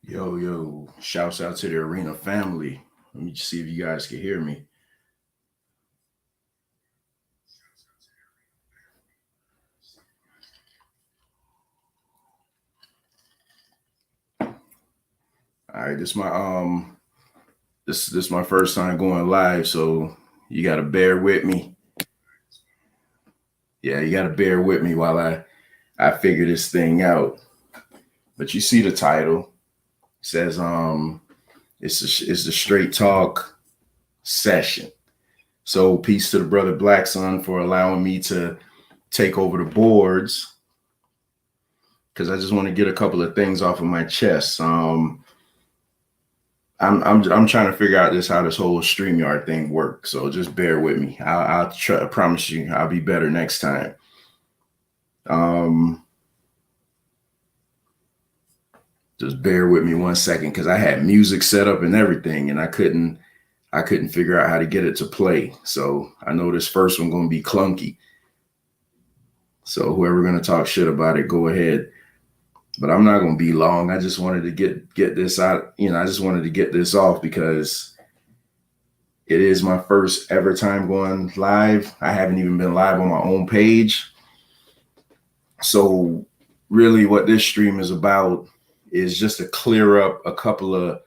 Yo, shouts out to the Arena family. Let me see if you guys can hear me. All right, this my first time going live, so you gotta bear with me. Yeah, you gotta bear with me while I figure this thing out. But you see the title. It says it's the straight talk session. So peace to the brother Black Sun for allowing me to take over the boards because I just want to get a couple of things off of my chest. I'm trying to figure out how this whole StreamYard thing works. So just bear with me. I'll try. I promise you, I'll be better next time. Um, just bear with me 1 second because I had music set up and everything, and I couldn't figure out how to get it to play. So I know this first one gonna be clunky. So whoever gonna talk shit about it, go ahead. But I'm not gonna be long. I just wanted to get this out. I just wanted to get this off because it is my first ever time going live. I haven't even been live on my own page. So really what this stream is about is just to clear up a couple of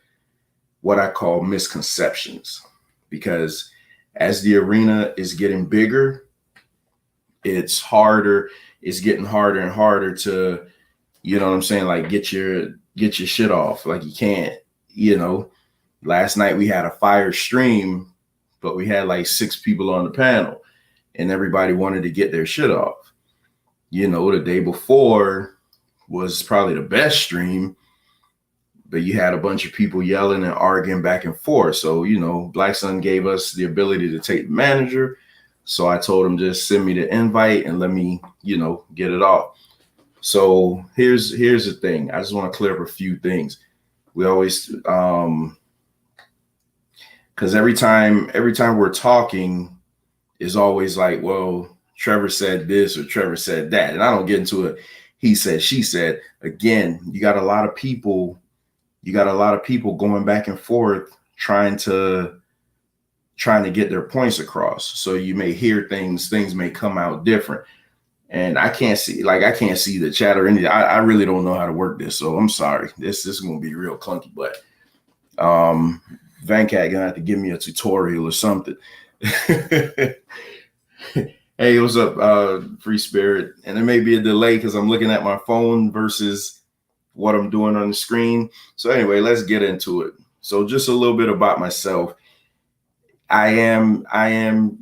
what I call misconceptions. Because as the arena is getting bigger, it's getting harder and harder to, you know what I'm saying? Like get your shit off. Like you can't, last night we had a fire stream, but we had like 6 people on the panel and everybody wanted to get their shit off. The day before was probably the best stream, but you had a bunch of people yelling and arguing back and forth. So, Black Sun gave us the ability to take the manager. So I told him just send me the invite and let me, get it off. So here's the thing. I just want to clear up a few things. We always, because every time we're talking is always like, well, Trevor said this or Trevor said that. And I don't get into it. He said, she said. Again, you got a lot of people going back and forth trying to get their points across. So you may hear things may come out different. And I can't see the chat or anything. I really don't know how to work this. So I'm sorry. This is going to be real clunky, but Vancat gonna have to give me a tutorial or something. Hey, what's up, Free Spirit? And there may be a delay because I'm looking at my phone versus what I'm doing on the screen. So anyway, let's get into it. So just a little bit about myself. I am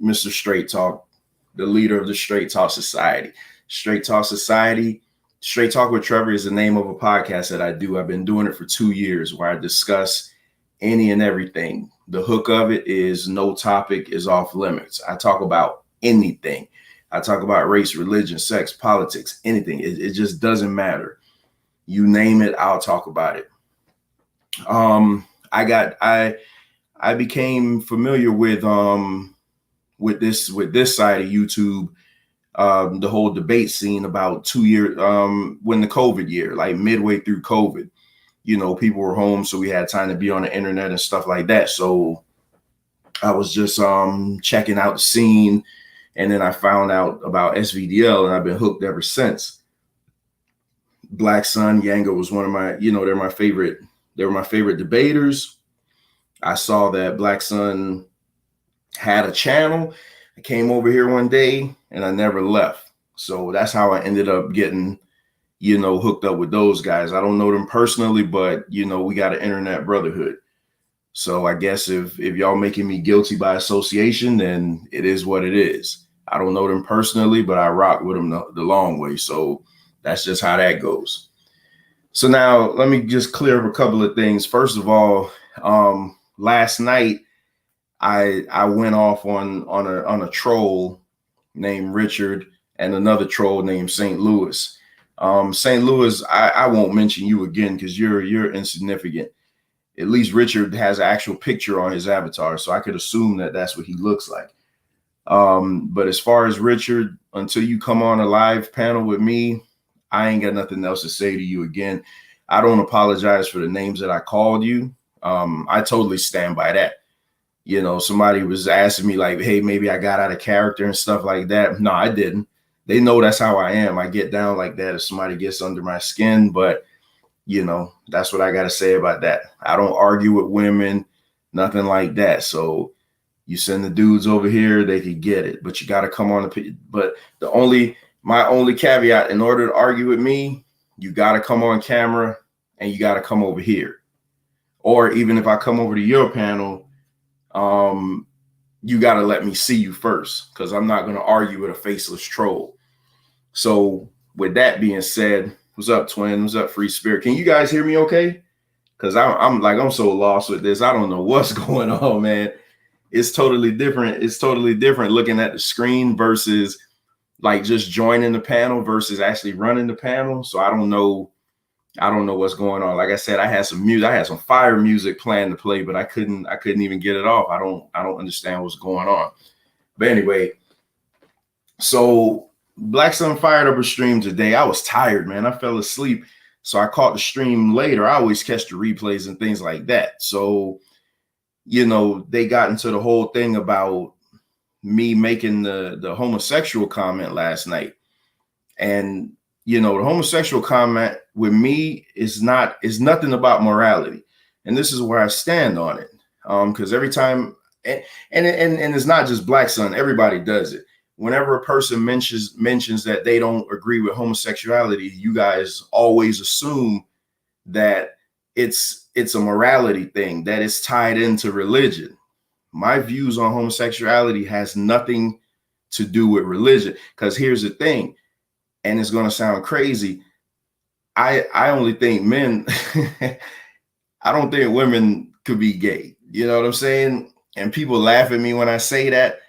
Mr. Straight Talk, the leader of the Straight Talk Society. Straight Talk Society, Straight Talk with Trevor is the name of a podcast that I do. I've been doing it for 2 years where I discuss any and everything. The hook of it is no topic is off limits. I talk about anything. I talk about race, religion, sex, politics, anything. It just doesn't matter. You name it, I'll talk about it. I became familiar with this side of YouTube, the whole debate scene about 2 years, when the COVID year, like midway through COVID, people were home, so we had time to be on the internet and stuff like that. So I was just checking out the scene, and then I found out about SVDL, and I've been hooked ever since. Black Sun, Yango was one of my, they're my favorite. They were my favorite debaters. I saw that Black Sun had a channel. I came over here one day and I never left. So that's how I ended up getting, hooked up with those guys. I don't know them personally, but, we got an internet brotherhood. So I guess if y'all making me guilty by association, then it is what it is. I don't know them personally, but I rock with them the long way. So that's just how that goes. So now let me just clear up a couple of things. First of all, last night I went off on a troll named Richard and another troll named St. Louis. St. Louis, I won't mention you again because you're insignificant. At least Richard has an actual picture on his avatar, so I could assume that that's what he looks like. But as far as Richard, until you come on a live panel with me, I ain't got nothing else to say to you again. I don't apologize for the names that I called you. I totally stand by that. You know, somebody was asking me like, hey, maybe I got out of character and stuff like that. No, I didn't. They know that's how I am. I get down like that if somebody gets under my skin. But, you know, that's what I got to say about that. I don't argue with women, nothing like that. So you send the dudes over here, they could get it. But you got to come on the. But my only caveat, in order to argue with me, you got to come on camera and you got to come over here. Or even if I come over to your panel, you got to let me see you first, because I'm not going to argue with a faceless troll. So with that being said, what's up, twin? What's up, free spirit? Can you guys hear me okay? Because I'm so lost with this. I don't know what's going on, man. It's totally different. It's totally different looking at the screen versus like just joining the panel versus actually running the panel. So I don't know what's going on. Like I said, I had some music. I had some fire music planned to play, but I couldn't even get it off. I don't understand what's going on. But anyway, so Black Sun fired up a stream today. I was tired, man. I fell asleep. So I caught the stream later. I always catch the replays and things like that. So, you know, they got into the whole thing about me making the homosexual comment last night. And you know, the homosexual comment with me is nothing about morality. And this is where I stand on it. Because every time, and it's not just Black Sun, everybody does it. Whenever a person mentions that they don't agree with homosexuality, you guys always assume that it's a morality thing, that it's tied into religion. My views on homosexuality has nothing to do with religion. Because here's the thing, and it's going to sound crazy, I only think men, I don't think women could be gay. You know what I'm saying? And people laugh at me when I say that.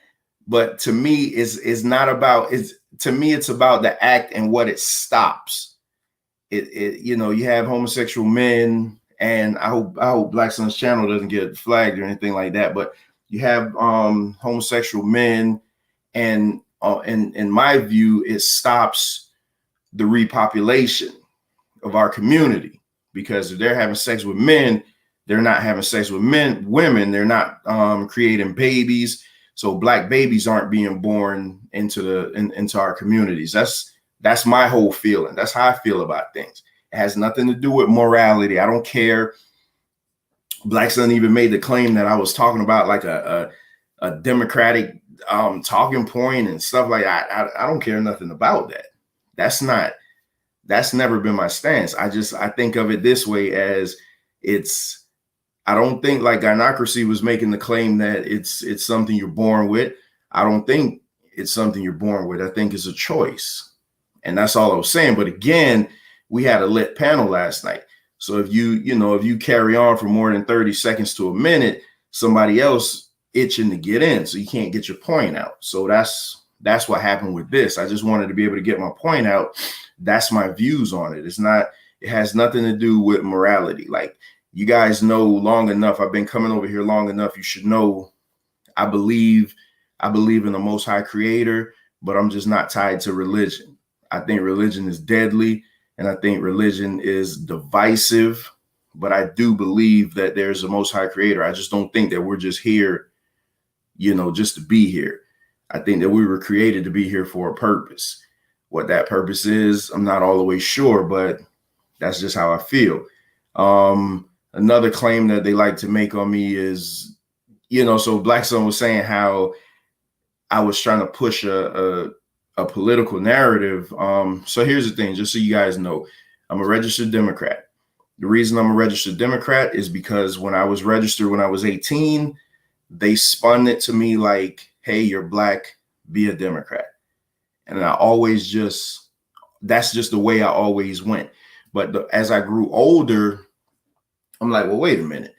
But to me, it's not about, to me, it's about the act and what it stops. You know, you have homosexual men, and I hope Black Sun's channel doesn't get flagged or anything like that. But you have homosexual men, and in my view, it stops the repopulation of our community, because if they're having sex with men, they're not having sex with women. They're not creating babies. So Black babies aren't being born into our communities. That's my whole feeling. That's how I feel about things. It has nothing to do with morality. I don't care. Black Sun even made the claim that I was talking about like a democratic talking point and stuff like that. I don't care nothing about that. That's never been my stance. I think of it this way, as I don't think like gynocracy was making the claim that it's something you're born with. I don't think it's something you're born with. I think it's a choice. And that's all I was saying. But again, we had a lit panel last night. So if you carry on for more than 30 seconds to a minute, somebody else itching to get in, so you can't get your point out. So that's what happened with this. I just wanted to be able to get my point out. That's my views on it. It has nothing to do with morality. Like, you guys know long enough, I've been coming over here long enough, you should know I believe in the Most High Creator, but I'm just not tied to religion. I think religion is deadly, and I think religion is divisive, but I do believe that there's a Most High Creator. I just don't think that we're just here, just to be here. I think that we were created to be here for a purpose. What that purpose is, I'm not all the way sure, but that's just how I feel. Another claim that they like to make on me is, so Black Sun was saying how I was trying to push a political narrative. So here's the thing, just so you guys know, I'm a registered Democrat. The reason I'm a registered Democrat is because when I was registered when I was 18, they spun it to me like, hey, you're Black, be a Democrat. And I always that's just the way I always went. But as I grew older, I'm like, well, wait a minute.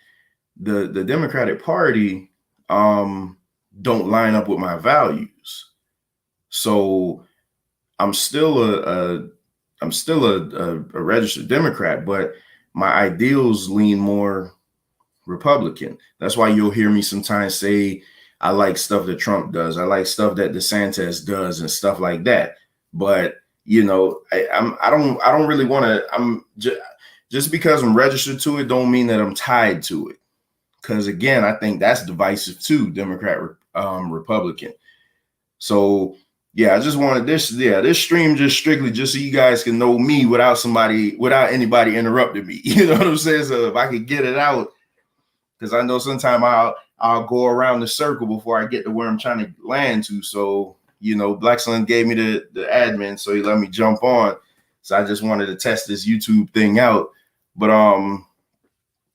The Democratic Party don't line up with my values. So I'm still a registered Democrat, but my ideals lean more Republican. That's why you'll hear me sometimes say I like stuff that Trump does. I like stuff that DeSantis does and stuff like that. But I don't really want to. just because I'm registered to it don't mean that I'm tied to it. Because again, I think that's divisive too, Democrat, Republican. So yeah, I just wanted this stream just strictly just so you guys can know me without anybody interrupting me. You know what I'm saying? So if I could get it out, because I know sometimes I'll go around the circle before I get to where I'm trying to land to. So, Black Son gave me the admin, so he let me jump on. So I just wanted to test this YouTube thing out. But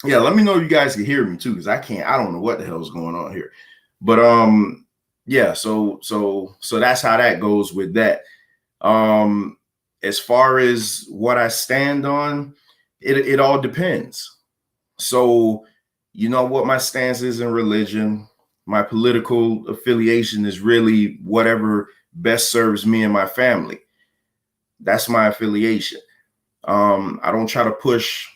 yeah, let me know if you guys can hear me too, because I don't know what the hell is going on here. But yeah, so that's how that goes with that. As far as what I stand on, it all depends. So, what my stance is in religion, my political affiliation is really whatever best serves me and my family. That's my affiliation. I don't try to push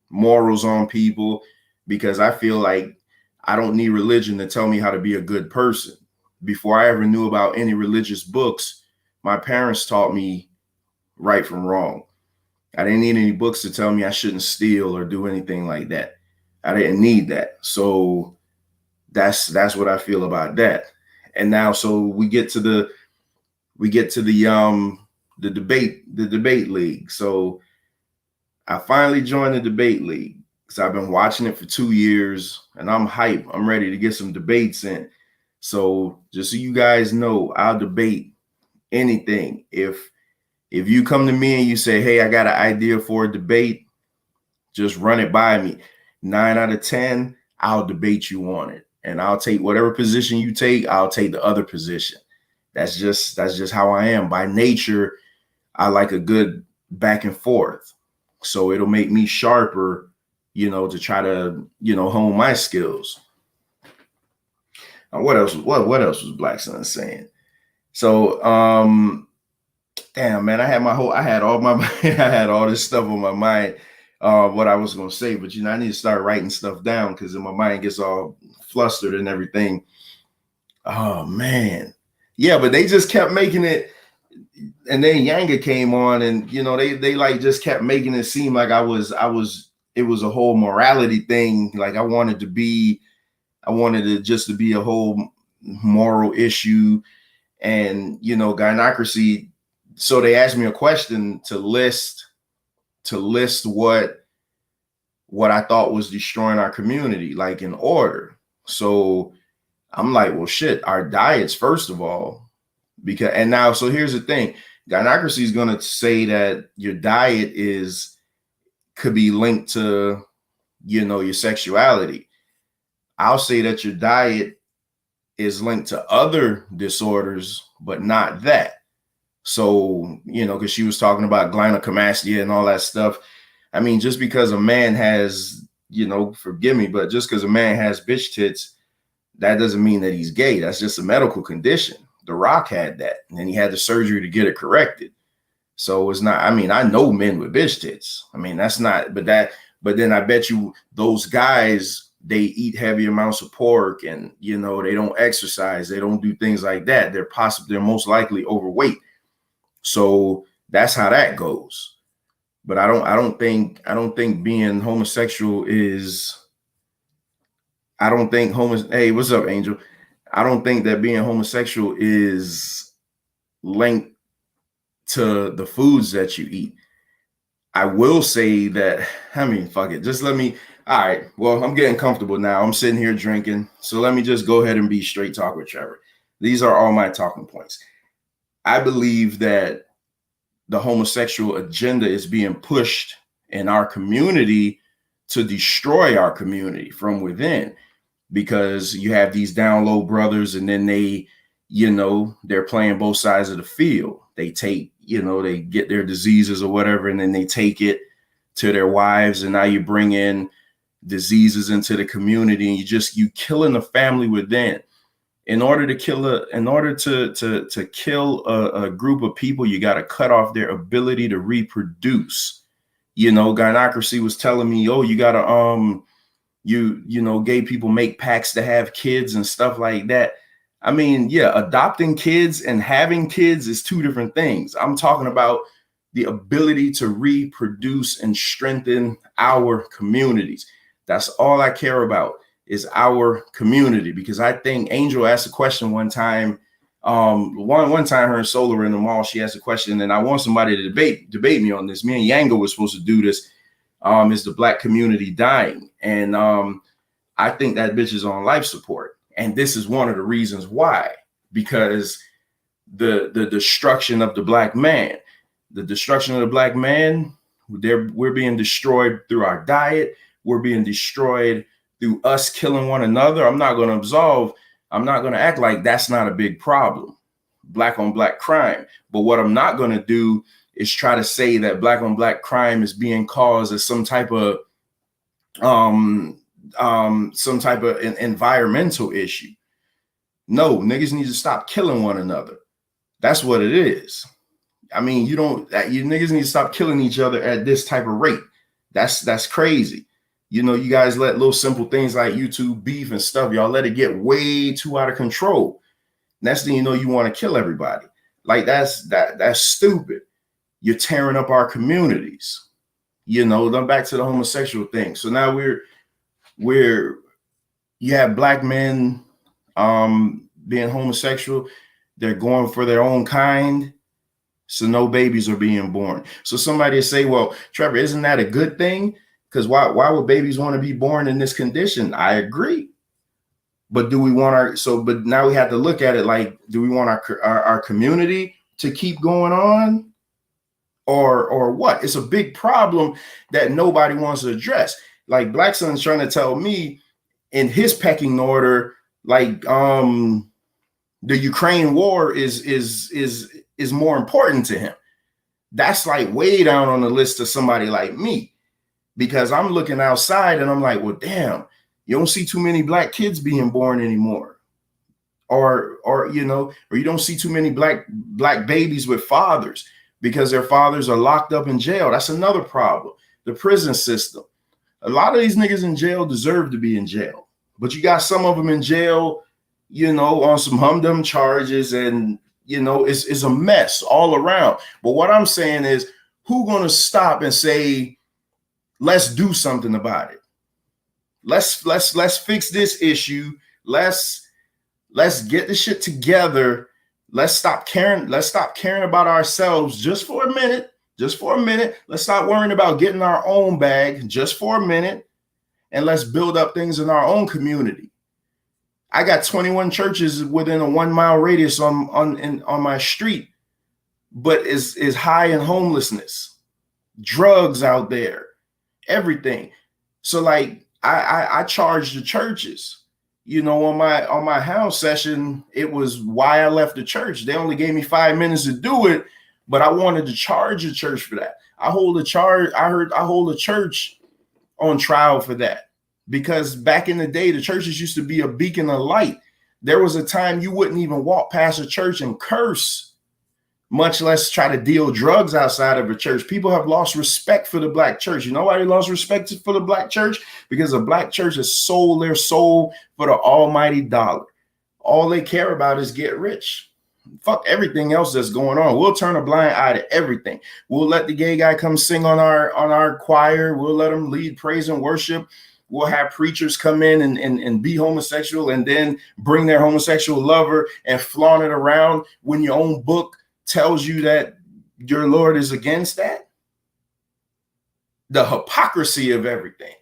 morals on people because I feel like I don't need religion to tell me how to be a good person. Before I ever knew about any religious books, my parents taught me right from wrong. I didn't need any books to tell me I shouldn't steal or do anything like that. I didn't need that. So that's what I feel about that. And now, so we get to the debate league. So I finally joined the debate league because I've been watching it for 2 years and I'm hyped. I'm ready to get some debates in. So just so you guys know, I'll debate anything. If you come to me and you say, hey, I got an idea for a debate, just run it by me. 9 out of 10, I'll debate you on it. And I'll take whatever position you take, I'll take the other position. That's just how I am. By nature, I like a good back and forth. So it'll make me sharper, to try to, hone my skills. What else was Black Son saying? So, damn, man, I had all this stuff on my mind, what I was going to say, but I need to start writing stuff down because then my mind gets all flustered and everything. Oh man. Yeah, but they just kept making it. And then Yanga came on and, they like just kept making it seem like it was a whole morality thing. Like I wanted it just to be a whole moral issue and, gynocracy. So they asked me a question to list what I thought was destroying our community, like in order. So I'm like, well, shit, our diets, first of all, so here's the thing. Gynocracy is going to say that your diet could be linked to, your sexuality. I'll say that your diet is linked to other disorders, but not that. So, because she was talking about gynecomastia and all that stuff. I mean, just because a man has, forgive me, but just because a man has bitch tits, that doesn't mean that he's gay. That's just a medical condition. The Rock had that, and then he had the surgery to get it corrected. So it's not, I know men with bitch tits. That's not, but then I bet you those guys, they eat heavy amounts of pork and, they don't exercise. They don't do things like that. They're most likely overweight. So that's how that goes. But I don't think being homosexual is, hey, what's up, Angel? I don't think that being homosexual is linked to the foods that you eat. I will say that, fuck it. Just let me, all right, well, I'm getting comfortable now. I'm sitting here drinking. So let me just go ahead and be straight talk with Trevor. These are all my talking points. I believe that the homosexual agenda is being pushed in our community to destroy our community from within, because you have these down low brothers and then they, they're playing both sides of the field. They take, they get their diseases or whatever, and then they take it to their wives. And now you bring in diseases into the community and you killing the family within. In order to kill a group of people, you got to cut off their ability to reproduce. Gynocracy was telling me, oh, you got to, gay people make pacts to have kids and stuff like that. Yeah, adopting kids and having kids is two different things. I'm talking about the ability to reproduce and strengthen our communities. That's all I care about, is our community. Because I think Angel asked a question one time. One time, her and Solar were in the mall. She asked a question, and I want somebody to debate me on this. Me and Yango were supposed to do this. Is the Black community dying? And I think that bitch is on life support. And this is one of the reasons why. Because the destruction of the Black man, we're being destroyed through our diet. We're being destroyed through us killing one another. I'm not going to act like that's not a big problem, Black on Black crime. But what I'm not going to do is try to say that Black on Black crime is being caused as some type of environmental issue. No, niggas need to stop killing one another. That's what it is. I mean, you niggas need to stop killing each other at this type of rate. That's crazy. You know, you guys let little simple things like YouTube beef and stuff, y'all let it get way too out of control. Next thing you know, you want to kill everybody. Like that's stupid. You're tearing up our communities. You know, then back to the homosexual thing. So now you have Black men being homosexual. They're going for their own kind. So no babies are being born. So somebody say, well, Trevor, isn't that a good thing? Because why would babies want to be born in this condition? I agree. But but now we have to look at it like, do we want our community to keep going on? Or what? It's a big problem that nobody wants to address. Like Black Son's trying to tell me in his pecking order, like the Ukraine war is more important to him. That's like way down on the list of somebody like me, because I'm looking outside and I'm like, well, damn, you don't see too many Black kids being born anymore. Or you don't see too many black babies with fathers because their fathers are locked up in jail. That's another problem. The prison system. A lot of these niggas in jail deserve to be in jail, but you got some of them in jail, you know, on some humdum charges, and you know, it's a mess all around. But what I'm saying is, who gonna stop and say, let's do something about it? Let's fix this issue. Let's get the shit together. Let's stop caring. Let's stop caring about ourselves just for a minute. Let's stop worrying about getting our own bag just for a minute, and let's build up things in our own community. I got 21 churches within a 1 mile radius on my street, but is high in homelessness, drugs out there, everything. So like I charge the churches. You know, on my house session, it was why I left the church. They only gave me 5 minutes to do it, but I wanted to charge the church for that. I hold a church on trial for that, because back in the day, the churches used to be a beacon of light. There was a time you wouldn't even walk past a church and curse, much less try to deal drugs outside of a church. People have lost respect for the Black church. You know why they lost respect for the Black church? Because the Black church has sold their soul for the almighty dollar. All they care about is get rich. Fuck everything else that's going on. We'll turn a blind eye to everything. We'll let the gay guy come sing on our choir. We'll let him lead praise and worship. We'll have preachers come in and be homosexual and then bring their homosexual lover and flaunt it around when your own book tells you that your Lord is against that. The hypocrisy of everything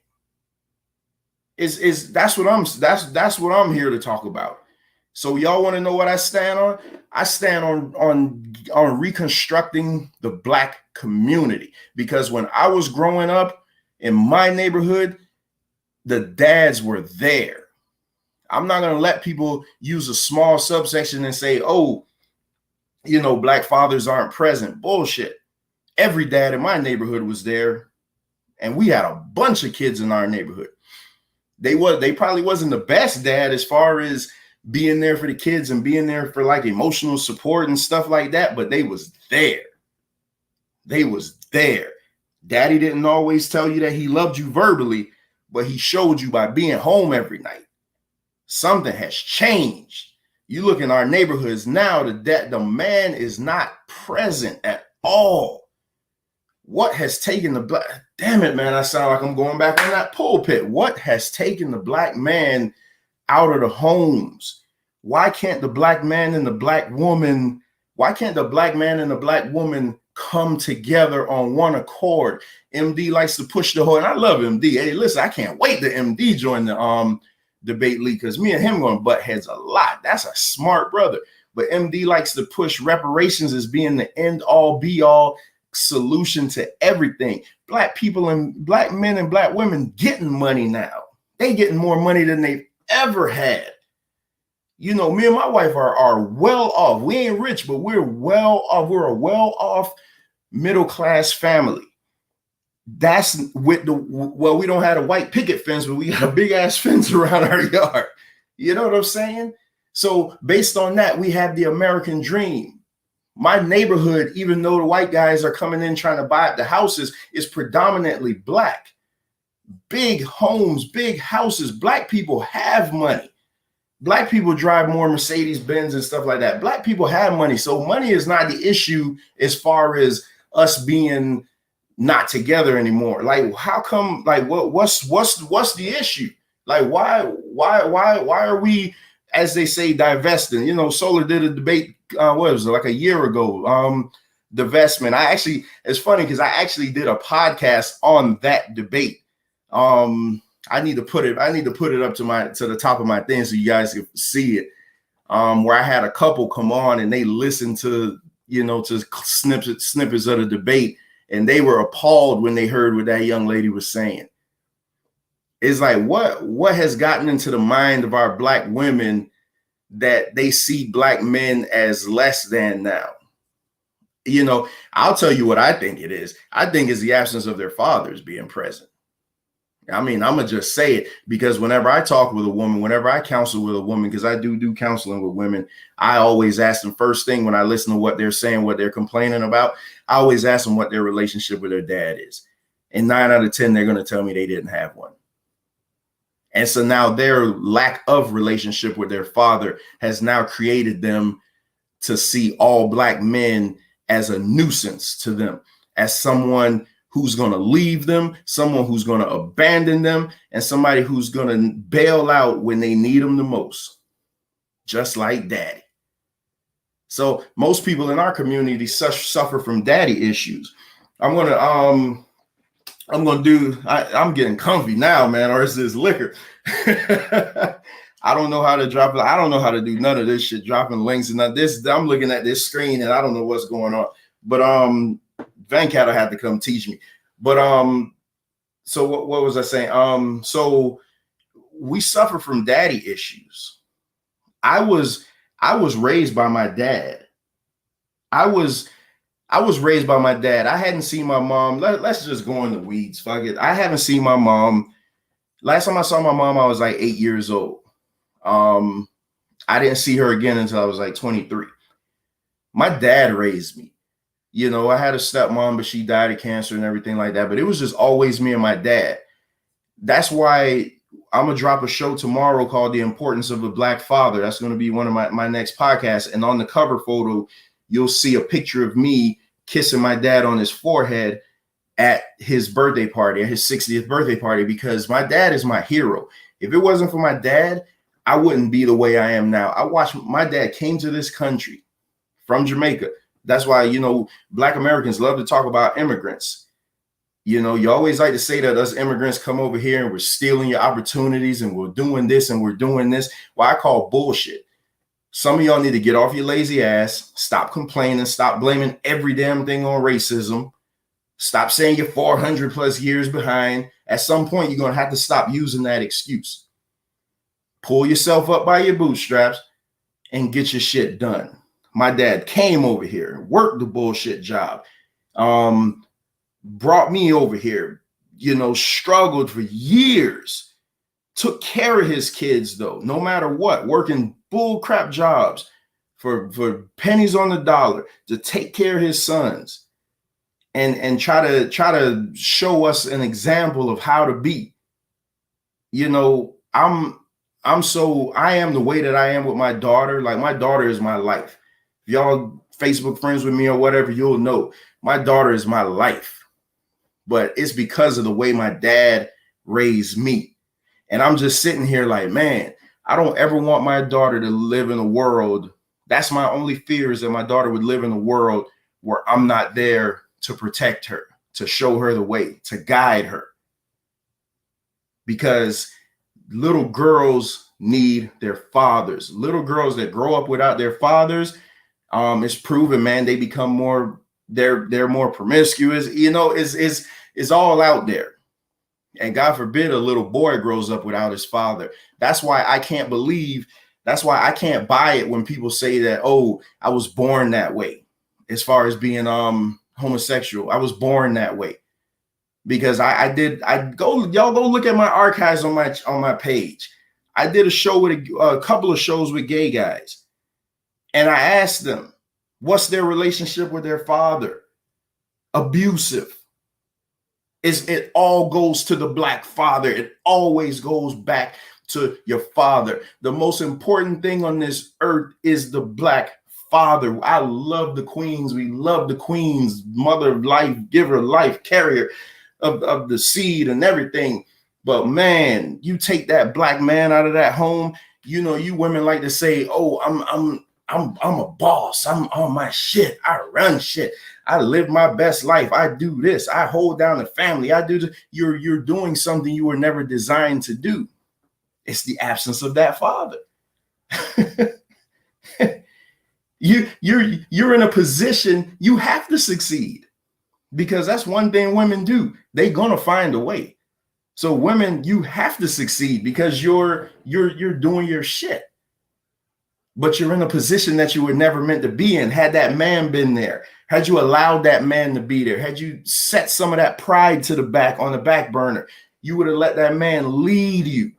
is that's what I'm here to talk about. So y'all want to know what I stand on? I stand on reconstructing the Black community, because when I was growing up in my neighborhood, the dads were there. I'm not going to let people use a small subsection and say, oh, you know, Black fathers aren't present. Bullshit. Every dad in my neighborhood was there, and we had a bunch of kids in our neighborhood. They probably wasn't the best dad as far as being there for the kids and being there for like emotional support and stuff like that, but they was there. Daddy didn't always tell you that he loved you verbally, but he showed you by being home every night. Something has changed. You look in our neighborhoods now, the man is not present at all. what has taken the black, damn it, man, I sound like I'm going back on that pulpit. What has taken the black man out of the homes? Why can't the black man and the black woman, why can't the black man and the black woman come together on one accord? MD likes to push the whole, and I love MD. Hey, listen, I can't wait to MD join the debate league, because me and him going to butt heads a lot. That's a smart brother. But MD likes to push reparations as being the end all be all solution to everything. Black people and black men and black women getting money now. They getting more money than they've ever had. You know, me and my wife are well off. We ain't rich, but we're well off. We're a well off middle class family. That's with the, well, we don't have a white picket fence, but we got a big ass fence around our yard. You know what I'm saying? So based on that, we have the American dream. My neighborhood, even though the white guys are coming in trying to buy up the houses, is predominantly black. Big homes, big houses. Black people have money. Black people drive more Mercedes Benz and stuff like that. Black people have money. So money is not the issue as far as us being not together anymore. Like, how come, like, what's the issue? Like, why are we, as they say, divesting? You know, Solar did a debate, what was it, like a year ago, divestment. It's funny because I actually did a podcast on that debate. I need to put it up to the top of my thing so you guys can see it. Where I had a couple come on and they listened to, you know, to snippets of the debate, and they were appalled when they heard what that young lady was saying. It's like, what has gotten into the mind of our black women that they see black men as less than now? You know, I'll tell you what I think it is. I think it's the absence of their fathers being present. I mean, I'm going to just say it, because whenever I talk with a woman, whenever I counsel with a woman, because I do counseling with women, I always ask them first thing when I listen to what they're saying, what they're complaining about. I always ask them what their relationship with their dad is. And 9 out of 10, they're going to tell me they didn't have one. And so now their lack of relationship with their father has now created them to see all black men as a nuisance to them, as someone who's going to leave them, someone who's going to abandon them, and somebody who's going to bail out when they need them the most, just like daddy. So most people in our community suffer from daddy issues. I'm getting comfy now, man, or is this liquor? I don't know how to drop it. I don't know how to do none of this shit, dropping links and none this. I'm looking at this screen and I don't know what's going on. But Van Cattle had to come teach me. But so what was I saying? So we suffer from daddy issues. I was raised by my dad. I was raised by my dad. I hadn't seen my mom. Let's just go in the weeds. Fuck it. I haven't seen my mom. Last time I saw my mom, I was like 8 years old. I didn't see her again until I was like 23. My dad raised me. You know, I had a stepmom, but she died of cancer and everything like that. But it was just always me and my dad. That's why I'm going to drop a show tomorrow called The Importance of a Black Father. That's going to be one of my next podcasts. And on the cover photo, you'll see a picture of me kissing my dad on his forehead at his birthday party, at his 60th birthday party, because my dad is my hero. If it wasn't for my dad, I wouldn't be the way I am now. I watched my dad came to this country from Jamaica. That's why, you know, Black Americans love to talk about immigrants. You know, you always like to say that us immigrants come over here and we're stealing your opportunities and we're doing this and we're doing this. Well, I call bullshit. Some of y'all need to get off your lazy ass, stop complaining, stop blaming every damn thing on racism. Stop saying you're 400 plus years behind. At some point, you're going to have to stop using that excuse. Pull yourself up by your bootstraps and get your shit done. My dad came over here, worked the bullshit job, brought me over here, you know, struggled for years, took care of his kids, though, no matter what, working bull crap jobs for pennies on the dollar to take care of his sons and try to show us an example of how to be. You know, I am the way that I am with my daughter. Like, my daughter is my life. If y'all Facebook friends with me or whatever, you'll know my daughter is my life. but it's because of the way my dad raised me. And I'm just sitting here like, man, I don't ever want my daughter to live in a world. That's my only fear, is that my daughter would live in a world where I'm not there to protect her, to show her the way, to guide her. Because little girls need their fathers. Little girls that grow up without their fathers, it's proven, man, they become more, they're more promiscuous. You know, it's all out there. And God forbid a little boy grows up without his father. That's why I can't buy it when people say that, oh, I was born that way, as far as being homosexual. I was born that way. Because y'all go look at my archives on my page. I did a show with a couple of shows with gay guys. And I asked them, what's their relationship with their father? Abusive. It all goes to the black father. It always goes back to your father. The most important thing on this earth is the black father. I love the queens. We love the queens, mother of life, giver of life, carrier of the seed and everything. But man, you take that black man out of that home, you know, you women like to say, oh, I'm a boss. I'm on my shit. I run shit. I live my best life. I do this. I hold down the family. I do this. You're doing something you were never designed to do. It's the absence of that father. You're in a position, you have to succeed, because that's one thing women do. They're gonna find a way. So women, you have to succeed because you're doing your shit. But you're in a position that you were never meant to be in. Had that man been there, had you allowed that man to be there, had you set some of that pride to the back on the back burner, you would have let that man lead you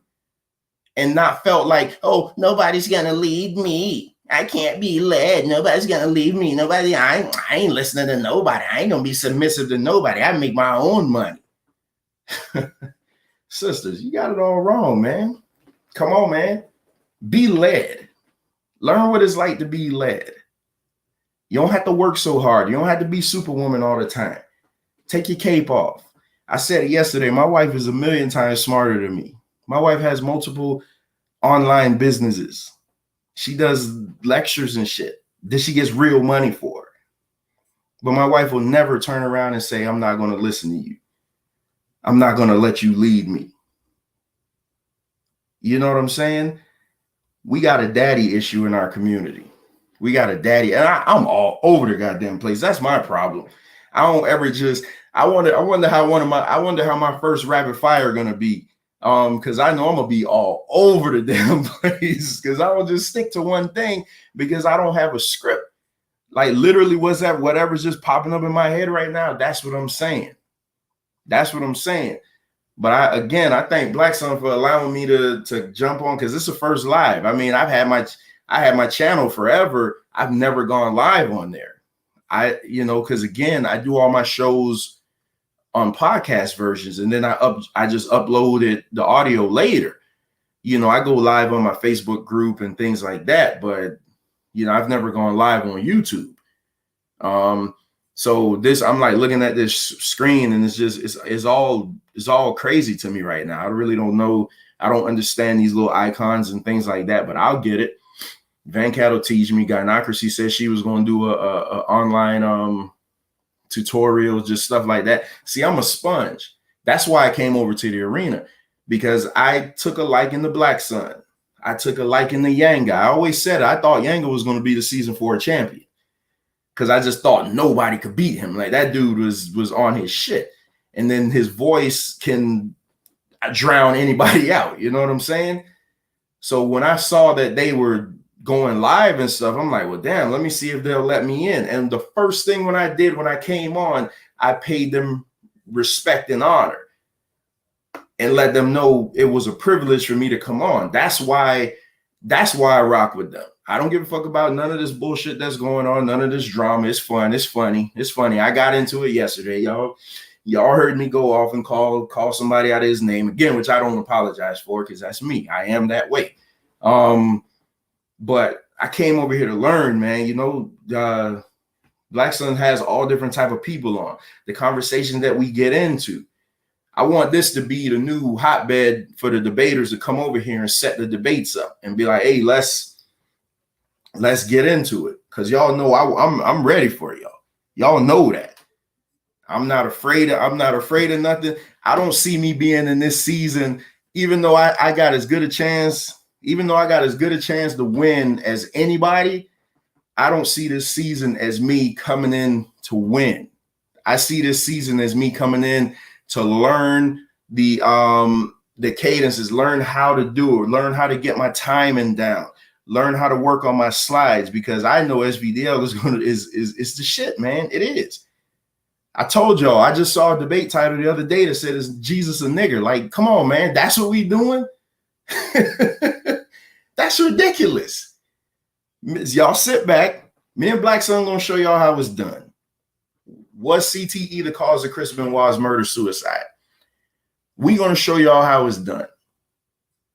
and not felt like, oh, nobody's gonna lead me. I can't be led. Nobody's gonna lead me. I ain't listening to nobody. I ain't gonna be submissive to nobody. I make my own money. Sisters, you got it all wrong, man. Come on, man. Be led. Learn what it's like to be led. You don't have to work so hard. You don't have to be superwoman all the time. Take your cape off. I said it yesterday. My wife is a million times smarter than me. My wife has multiple online businesses. She does lectures and shit that she gets real money for. But my wife will never turn around and say, I'm not going to listen to you. I'm not going to let you lead me. You know what I'm saying? We got a daddy issue in our community. We got a daddy, and I'm all over the goddamn place. That's my problem. I don't ever just. I wonder how my first rapid fire gonna be. Because I know I'm gonna be all over the damn place. Because I will just stick to one thing because I don't have a script. Like literally, whatever's just popping up in my head right now? That's what I'm saying. That's what I'm saying. But I thank Black Sun for allowing me to jump on, because it's the first live. I mean, I had my channel forever. I've never gone live on there. Because again, I do all my shows on podcast versions, and then I just uploaded the audio later. I go live on my Facebook group and things like that, but I've never gone live on YouTube. So I'm like looking at this screen, and it's all crazy to me right now. I really don't know. I don't understand these little icons and things like that, but I'll get it. Van Cat will teach me. Gynocracy said she was going to do a online tutorial, just stuff like that. See, I'm a sponge. That's why I came over to the arena, because I took a liking to Black Sun. I took a liking to Yanga. I always said it. I thought Yanga was going to be the season 4 champion, because I just thought nobody could beat him. Like, that dude was on his shit. And then his voice can drown anybody out. You know what I'm saying? So when I saw that they were going live and stuff, I'm like, well, damn, let me see if they'll let me in. And the first thing when I came on, I paid them respect and honor and let them know it was a privilege for me to come on. That's why I rock with them. I don't give a fuck about none of this bullshit that's going on, none of this drama. It's fun. It's funny. It's funny. I got into it yesterday, y'all. Y'all heard me go off and call somebody out of his name again, which I don't apologize for, because that's me. I am that way. But I came over here to learn, man. Black Sun has all different type of people on. The conversation that we get into. I want this to be the new hotbed for the debaters to come over here and set the debates up and be like, hey, let's get into it. Cause y'all know I'm ready for y'all. Y'all know that. I'm not afraid of nothing. I don't see me being in this season, even though I got as good a chance, to win as anybody. I don't see this season as me coming in to win. I see this season as me coming in to learn the cadences, learn how to do it, learn how to get my timing down, learn how to work on my slides, because I know SVDL is the shit, man. It is. I told y'all, I just saw a debate title the other day that said, is Jesus a nigger? Like, come on, man. That's what we doing? That's ridiculous. Y'all sit back. Me and Black Sun gonna show y'all how it's done. Was CTE the cause of Chris Benoit's murder-suicide? We gonna show y'all how it's done.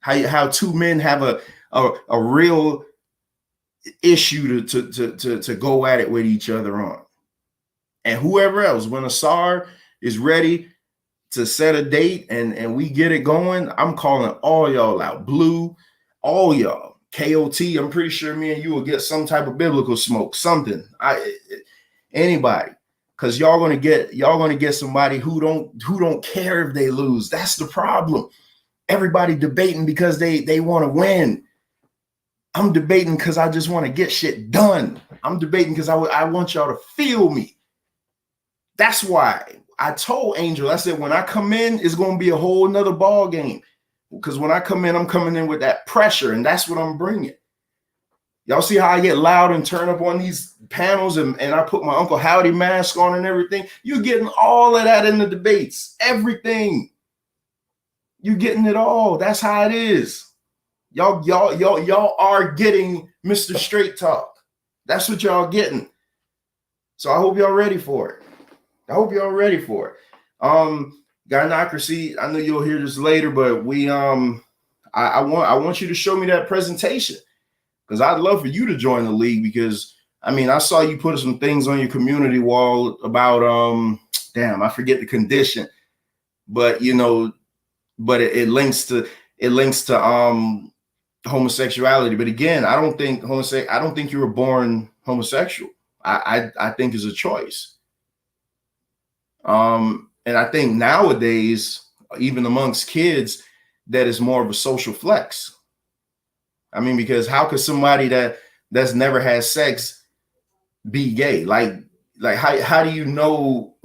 How two men have a real issue to go at it with each other on. And whoever else, when Asar is ready to set a date and we get it going, I'm calling all y'all out. Blue, all y'all. KOT, I'm pretty sure me and you will get some type of biblical smoke, something. Anybody. Because y'all gonna get somebody who don't care if they lose. That's the problem. Everybody debating because they want to win. I'm debating because I just want to get shit done. I'm debating because I want y'all to feel me. That's why I told Angel, I said, when I come in, it's going to be a whole nother ball game. Because when I come in, I'm coming in with that pressure, and that's what I'm bringing. Y'all see how I get loud and turn up on these panels, and I put my Uncle Howdy mask on and everything? You're getting all of that in the debates. Everything. You're getting it all. That's how it is. Y'all are getting Mr. Straight Talk. That's what y'all getting. So I hope y'all ready for it. Gynocracy, I know you'll hear this later, but I want you to show me that presentation, because I'd love for you to join the league, because I saw you put some things on your community wall about I forget the condition, but it links to homosexuality. But again, I don't think you were born homosexual. I think it's a choice. And I think nowadays, even amongst kids, that is more of a social flex. Because how could somebody that's never had sex be gay? Like how do you know?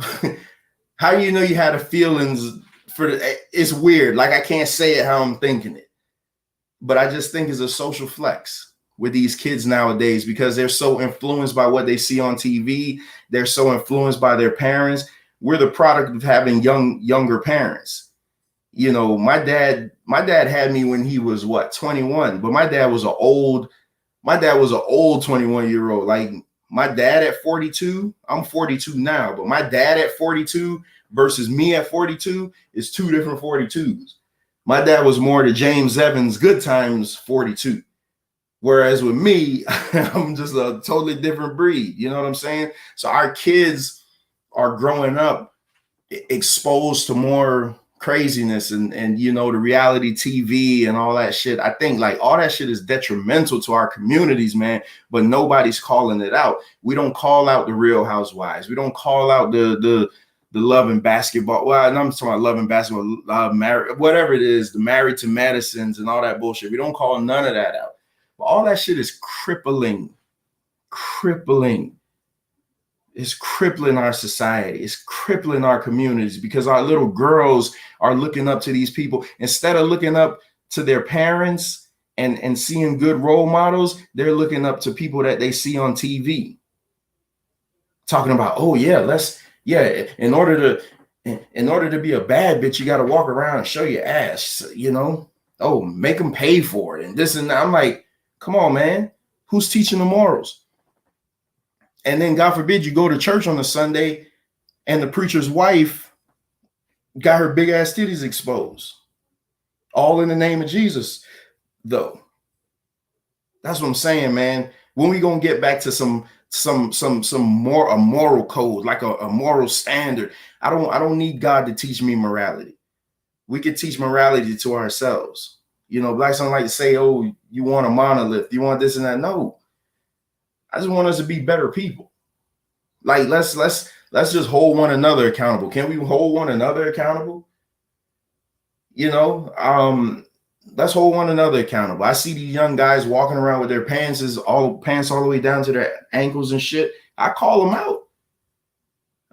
How do you know you had a feelings for it's weird. Like, I can't say it how I'm thinking it, but I just think it's a social flex with these kids nowadays, because they're so influenced by what they see on TV. They're so influenced by their parents. We're the product of having younger parents. My dad had me when he was 21, but my dad was an old 21-year-old. Like, my dad at 42, I'm 42 now, but my dad at 42 versus me at 42 is two different 42s. My dad was more to James Evans' Good Times 42. Whereas with me, I'm just a totally different breed. You know what I'm saying? So our kids are growing up exposed to more craziness and the reality TV and all that shit. I think like all that shit is detrimental to our communities, man, but nobody's calling it out. We don't call out the Real Housewives. We don't call out the Love and Basketball. Well, I'm talking about Love and Basketball, married, whatever it is, the Married to Madisons and all that bullshit. We don't call none of that out. But all that shit is crippling. It's crippling our society. It's crippling our communities, because our little girls are looking up to these people. Instead of looking up to their parents and seeing good role models, they're looking up to people that they see on TV. Talking about, in order to be a bad bitch, you got to walk around and show your ass, make them pay for it and this and that. I'm like, come on, man. Who's teaching the morals? And then, God forbid, you go to church on a Sunday and the preacher's wife got her big ass titties exposed. All in the name of Jesus, though. That's what I'm saying, man. When we gonna get back to some more a moral code, like a moral standard. I don't need God to teach me morality. We can teach morality to ourselves. You know, blacks don't like to say, oh, you want a monolith, you want this and that. No, I just want us to be better people. Like let's just hold one another accountable. Can we hold one another accountable? You know, let's hold one another accountable. I see these young guys walking around with their pants all the way down to their ankles and shit. I call them out.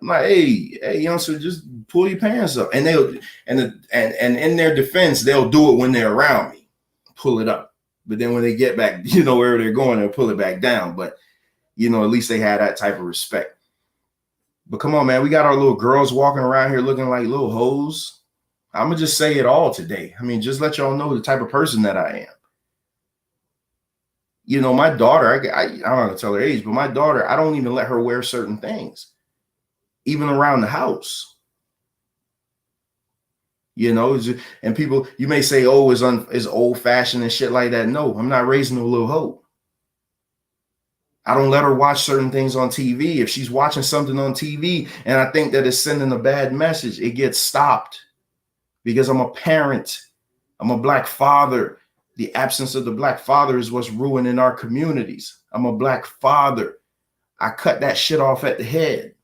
I'm like, hey, youngster, just pull your pants up. And and in their defense, they'll do it when they're around me, pull it up. But then when they get back, you know, wherever they're going, they'll pull it back down. But you know, at least they had that type of respect. But come on, man, we got our little girls walking around here looking like little hoes. I'm gonna just say it all today. I mean, just let y'all know the type of person that I am. You know, my daughter, I don't want to tell her age, but my daughter, I don't even let her wear certain things, even around the house. You know, and people, you may say, oh, is old fashioned and shit like that. No, I'm not raising a little hoe. I don't let her watch certain things on TV. If she's watching something on TV and I think that it's sending a bad message, it gets stopped. Because I'm a parent, I'm a black father. The absence of the black father is what's ruining our communities. I'm a black father. I cut that shit off at the head.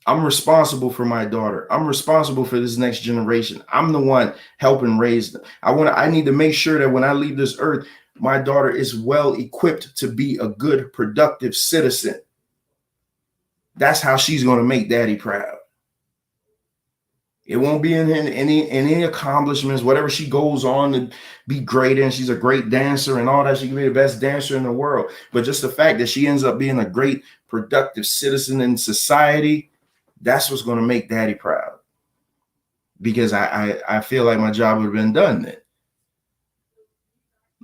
I'm responsible for my daughter. I'm responsible for this next generation. I'm the one helping raise them. I need to make sure that when I leave this earth, my daughter is well equipped to be a good, productive citizen. That's how she's going to make daddy proud. It won't be in any accomplishments, whatever she goes on to be great in. She's a great dancer and all that. She can be the best dancer in the world. But just the fact that she ends up being a great, productive citizen in society, that's what's going to make daddy proud. Because I feel like my job would have been done then.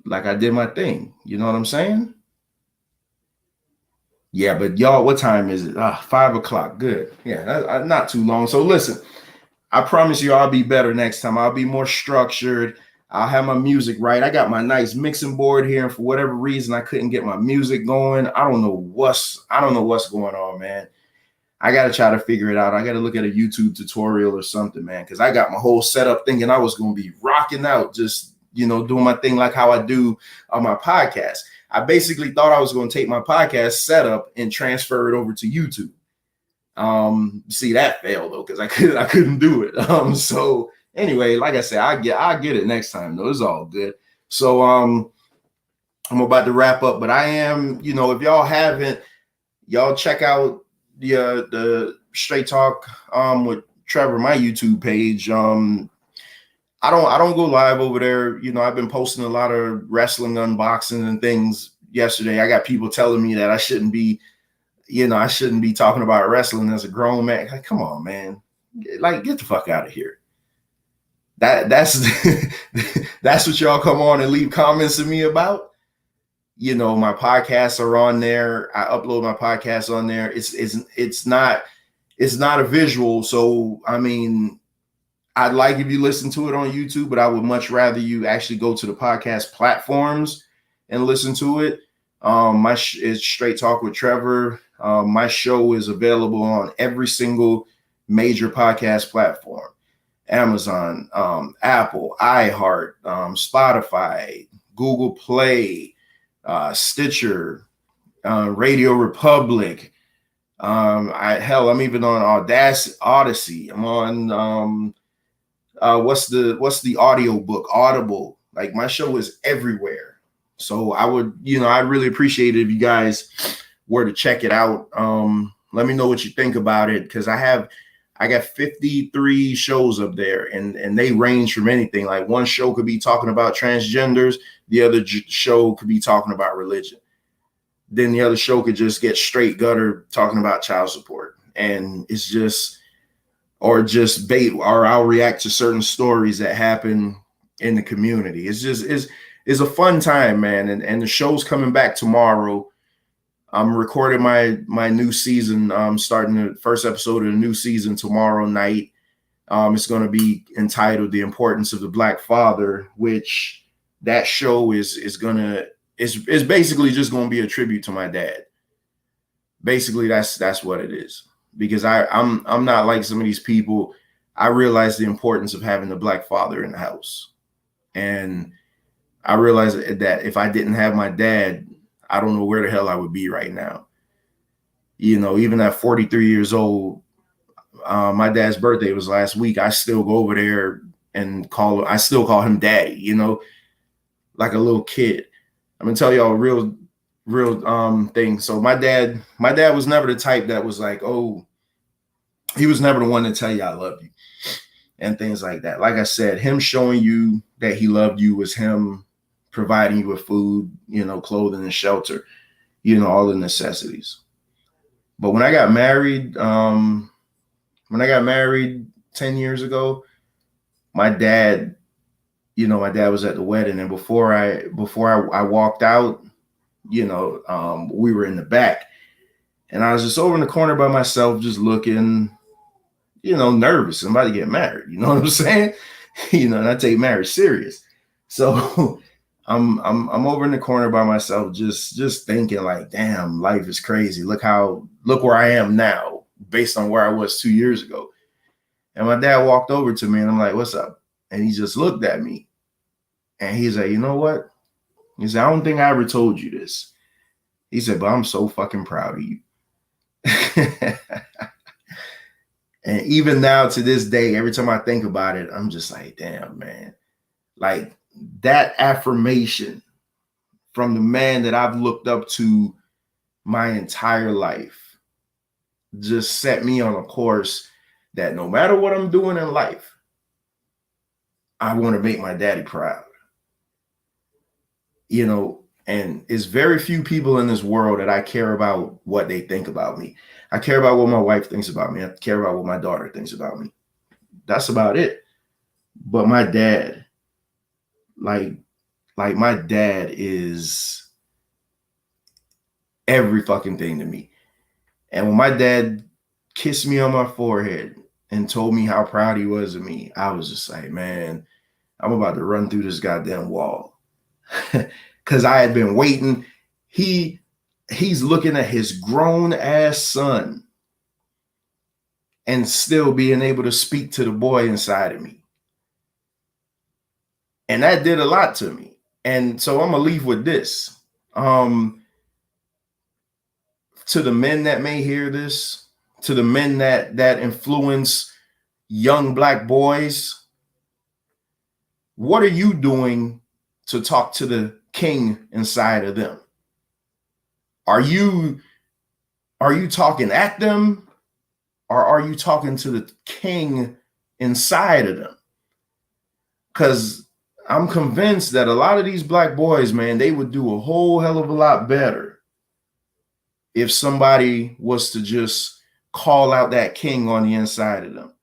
Like I did my thing. You know what I'm saying? Yeah, but y'all, what time is it? 5 o'clock. Good. Yeah, not too long. So listen. I promise you I'll be better next time. I'll be more structured. I'll have my music right. I got my nice mixing board here, and for whatever reason, I couldn't get my music going. I don't know what's going on, man. I got to try to figure it out. I got to look at a YouTube tutorial or something, man, because I got my whole setup thinking I was going to be rocking out, just, you know, doing my thing like how I do on my podcast. I basically thought I was going to take my podcast setup and transfer it over to YouTube. See, that failed though, because I couldn't do it. So anyway, like I said, I'll get it next time though. It's all good. So I'm about to wrap up, but I am, you know, if y'all haven't, y'all check out the Straight Talk with Trevor, my YouTube page. I don't go live over there. You know, I've been posting a lot of wrestling unboxing and things yesterday. I got people telling me that I shouldn't be talking about wrestling as a grown man. Like, come on, man. Like, get the fuck out of here. That's that's what y'all come on and leave comments to me about. You know, my podcasts are on there. I upload my podcasts on there. It's not a visual. So, I mean, I'd like if you listen to it on YouTube, but I would much rather you actually go to the podcast platforms and listen to it. It's Straight Talk with Trevor. My show is available on every single major podcast platform: Amazon, Apple, iHeart, Spotify, Google Play, Stitcher, Radio Republic. I'm even on Odyssey. I'm on what's the audio book? Audible. Like, my show is everywhere. So I'd really appreciate it if you guys were to check it out. Let me know what you think about it, because I got 53 shows up there, and they range from anything. Like, one show could be talking about transgenders, the other show could be talking about religion. Then the other show could just get straight gutter talking about child support. And it's just, or just bait, or I'll react to certain stories that happen in the community. It's a fun time, man. And the show's coming back tomorrow. I'm recording my new season. Starting the first episode of the new season tomorrow night. It's going to be entitled "The Importance of the Black Father," which that show is going to it's basically just going to be a tribute to my dad. Basically, that's what it is. Because I'm not like some of these people. I realize the importance of having a black father in the house. And I realized that if I didn't have my dad, I don't know where the hell I would be right now. You know, even at 43 years old, my dad's birthday was last week. I still go over there and I still call him daddy, you know, like a little kid. I'm gonna tell y'all a real thing. So my dad was never the type that was like, oh, he was never the one to tell you I love you and things like that. Like I said, him showing you that he loved you was him providing you with food, you know, clothing and shelter, you know, all the necessities. But when I got married, 10 years ago, my dad was at the wedding, and before I walked out, you know, we were in the back, and I was just over in the corner by myself, just looking, you know, nervous. I'm about to get married. You know what I'm saying? You know, and I take marriage serious. So I'm over in the corner by myself, just thinking like, damn, life is crazy. Look where I am now, based on where I was 2 years ago. And my dad walked over to me, and I'm like, what's up? And he just looked at me, and he's like, you know what? He said, I don't think I ever told you this. He said, but I'm so fucking proud of you. And even now to this day, every time I think about it, I'm just like, damn, man. Like that affirmation from the man that I've looked up to my entire life just set me on a course that no matter what I'm doing in life, I want to make my daddy proud. You know, and it's very few people in this world that I care about what they think about me. I care about what my wife thinks about me. I care about what my daughter thinks about me. That's about it. But my dad, like my dad is every fucking thing to me. And when my dad kissed me on my forehead and told me how proud he was of me, I was just like, man, I'm about to run through this goddamn wall. Because I had been waiting. He's looking at his grown ass son and still being able to speak to the boy inside of me. And that did a lot to me. And so I'm gonna leave with this. To the men that may hear this, to the men that influence young black boys, what are you doing to talk to the king inside of them? Are you talking at them, or are you talking to the king inside of them? Because I'm convinced that a lot of these black boys, man, they would do a whole hell of a lot better if somebody was to just call out that king on the inside of them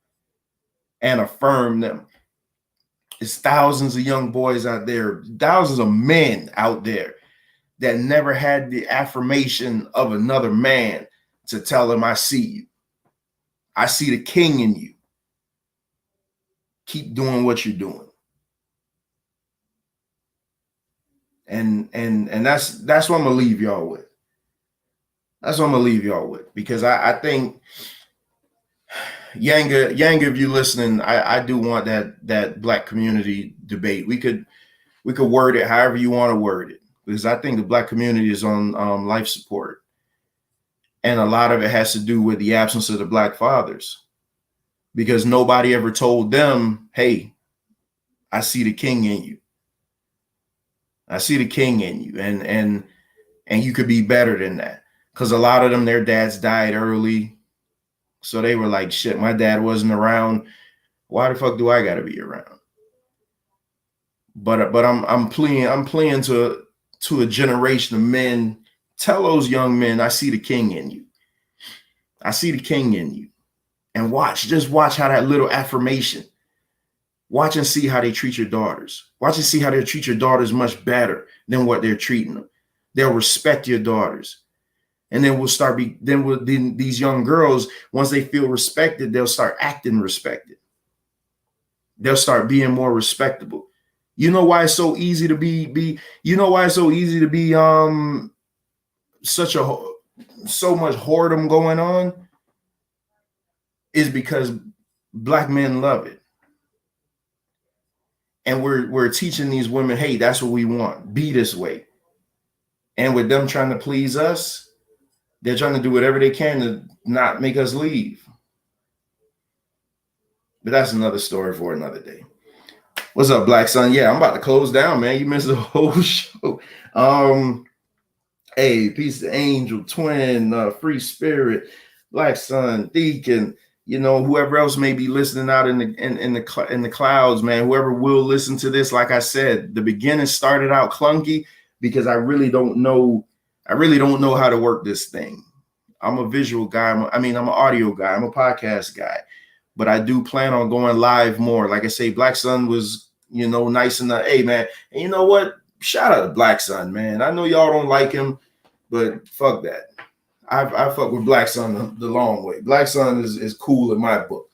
and affirm them. It's thousands of young boys out there, thousands of men out there that never had the affirmation of another man to tell them, I see you. I see the king in you. Keep doing what you're doing. And that's what I'm gonna leave y'all with. That's what I'm gonna leave y'all with, because I think Yanga, if you're listening, I do want that black community debate. We could word it however you want to word it, because I think the black community is on life support. And a lot of it has to do with the absence of the black fathers, because nobody ever told them, hey, I see the king in you. I see the king in you. And you could be better than that. Because a lot of them, their dads died early. So they were like, shit, my dad wasn't around. Why the fuck do I got to be around? But I'm pleading to a generation of men. Tell those young men, I see the king in you. I see the king in you. And just watch how that little affirmation, watch and see how they treat your daughters. Watch and see how they treat your daughters much better than what they're treating them. They'll respect your daughters. And then these young girls, once they feel respected, they'll start acting respected. They'll start being more respectable. You know why it's so easy to be you know why it's so easy to be such a so much whoredom going on is because black men love it. And we're teaching these women, hey, that's what we want. Be this way. And with them trying to please us, they're trying to do whatever they can to not make us leave. But that's another story for another day. What's up, Black Sun? Yeah, I'm about to close down, man. You missed the whole show. Hey, peace to Angel, Twin, Free Spirit, Black Sun, Deacon, you know, whoever else may be listening out in the clouds, man. Whoever will listen to this, like I said, the beginning started out clunky because I really don't know how to work this thing. I'm a visual guy. I'm an audio guy. I'm a podcast guy, but I do plan on going live more. Like I say, Black Sun was, you know, nice enough. Hey, man, and you know what? Shout out to Black Sun, man. I know y'all don't like him, but fuck that. I fuck with Black Sun the long way. Black Sun is cool in my book.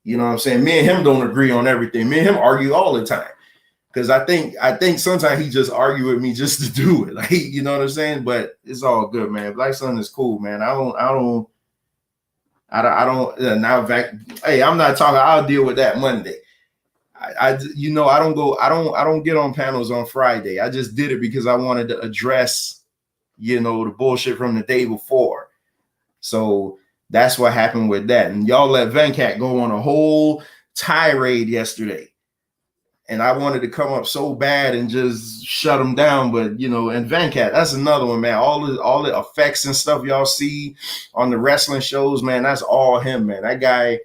You know what I'm saying? Me and him don't agree on everything. Me and him argue all the time. Because I think sometimes he just argue with me just to do it. Like, you know what I'm saying? But it's all good, man. Black Sun is cool, man. I don't now hey, I'm not talking, I'll deal with that Monday. I don't get on panels on Friday. I just did it because I wanted to address, you know, the bullshit from the day before. So that's what happened with that. And y'all let Venkat go on a whole tirade yesterday. And I wanted to come up so bad and just shut him down. But, you know, and Venkat, that's another one, man. All the effects and stuff y'all see on the wrestling shows, man, that's all him, man. That guy,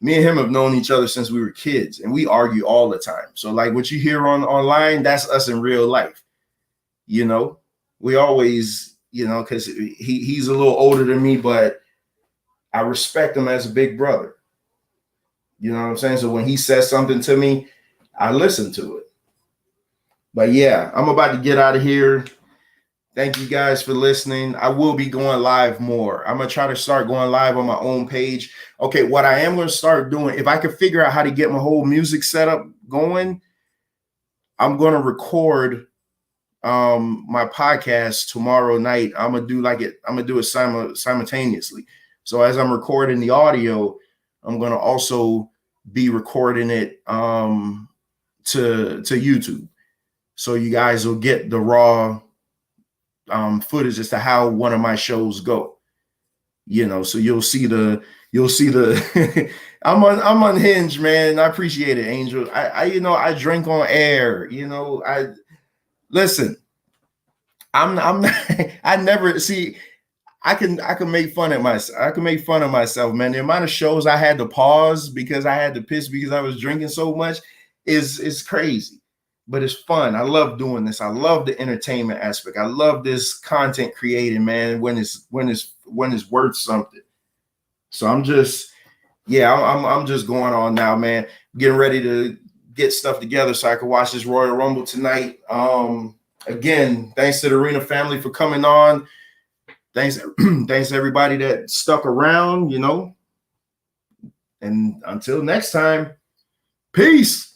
me and him have known each other since we were kids, and we argue all the time. So like what you hear online, that's us in real life. You know, we always, you know, because he's a little older than me, but I respect him as a big brother. You know what I'm saying? So when he says something to me, I listen to it. But yeah, I'm about to get out of here. Thank you guys for listening. I will be going live more. I'm going to try to start going live on my own page. Okay, what I am going to start doing, if I can figure out how to get my whole music setup going, I'm going to record my podcast tomorrow night. I'm going to do it simultaneously. So as I'm recording the audio, I'm going to also be recording it to YouTube. So you guys will get the raw footage as to how one of my shows go, you know. So you'll see the I'm unhinged, man. I appreciate it, Angel. I drink on air, you know. Listen, I'm not I never see. I can make fun of myself. I can make fun of myself, man. The amount of shows I had to pause because I had to piss because I was drinking so much is crazy. But it's fun. I love doing this. I love the entertainment aspect. I love this content creating, man, when it's worth something. So I'm just going on now, man. Getting ready to get stuff together so I can watch this Royal Rumble tonight. Again, thanks to the Arena family for coming on. Thanks to everybody that stuck around, you know. And until next time, peace.